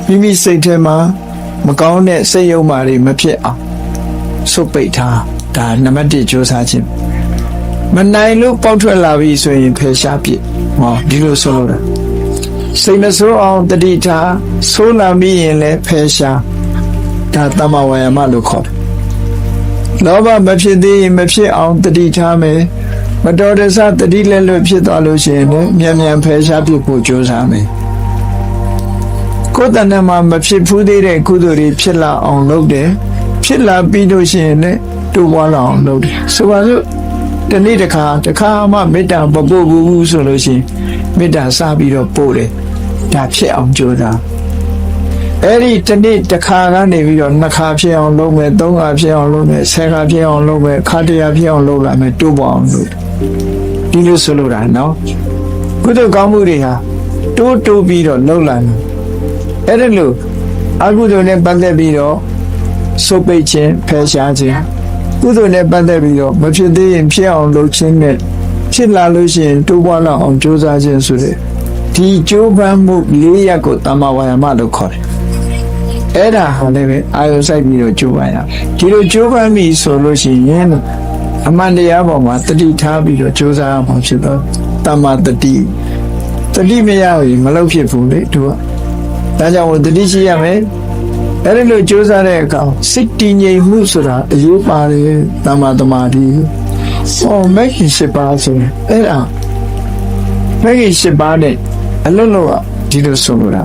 မိမိစိတ်ထဲမှာမကောင်းတဲ့စိတ်ယုံမာတွေမဖြစ်အောင်ဆုတ်ပိတ်ထားဒါနံပါတ်1ကြိုးစားခြင်းမနိုင်လို့ပေါက်ထွက်လာပြီဆိုရင်ဖယ်ရှားပြစ်ဟောဒီလိုဆိုလို့စိတ်မဆိုးအောင်တတိထားဆိုးလာပြီးရင်လည်းဖယ်ရှားဒါတမဝါယမလို့ခေါ်တယ်လောဘမဖြစ်သေးရင်မဖြစ်အောင်တတိထားမယ်မတော်တဆတတိလည်းလွတ်ဖြစ်သွားလို့ရှိရင်လည်းမြန်မြန်ဖယ်ရှားပြစ်ဖို့ကြိုးစားမယ်ကိုယ်တဏ္ဍာမှာမဖြစ်ဘူးသေးတဲ့ကုသိုလ်တွေဖြစ်လာအောင်လုပ်တယ်ဖြစ်လာပြီးလို့ရှိရင်လည်းတိုးပွားလာအောင်လုပ်တယ်ဆိုပါစို့ဒီနေ့တစ်ခါမှမေတ္တာမပို့ဘူးဆိုလို့ရှိရင်မေတ္တာစပြီးတော့ပို့တယ်ဒါဖြစ်အောင်ကြိုးစားအဲ့ဒီဒီနေ့တစ်ခါကနေပြီးတော့2ခါဖြစ်အောင်လုပ်မယ်3ခါဖြစ်အောင်လုပ်မယ်10ခါဖြစ်အောင်လုပ်မယ်ခါတရာဖြစ်အောင်လုပ်လာမယ်တိုးပွားအောင်လုပ်ဒီလိုဆိုလိုတာနော်ကုသိုလ်ကောင်းမှုတွေဟာတိုးပြီးတော့လုပ်လာတယ်အဲ့ဒါလို့အကုသိုလ်နဲ့ပတ်သက်ပြီးတော့ဆုတ်ပိတ်ခြင်းဖယ်ရှားခြင်းကုသိုလ်နဲ့ပတ်သက်ပြီးတော့မဖြစ်သေးရင်ဖြစ်အောင်လုပ်ခြင်းနဲ့ဖြစ်လာလို့ရှိရင်တိုးပွားလာအောင်ကြိုးစားခြင်းဆိုတဲ့ဒီကြိုးပမ်းမှု4ရပ်ကိုတမ္မာဝါယာမလို့ခေါ်တယ်အဲ့ဒါဟာလည်းပဲအာယုစိုက်ပြီးတော့ကြိုးပမ်းရဒီလိုကြိုးပမ်းပြီဆိုလို့ရှိရင်အမှန်တရားပေါ်မှာတတိထားပြီးတော့ကြိုးစားရမှာဖြစ်တော့တမ္မာတတိမရဘူးမလုပ်ဖြစ်ဘူးလေသူကဒါကြောင့်တတိရှိရမယ်အဲ့ဒီလိုကြိုးစားတဲ့အခါစိတ်တည်ငြိမ်မှုဆိုတာအရေးပါတယ်တမ္မာသမာဓိမဂ္ဂင်7ပါးဆိုအဲ့ဒါမဂ္ဂင်7ပါးနဲ့အလုံးလုံးကဒီလိုဆိုလိုတာ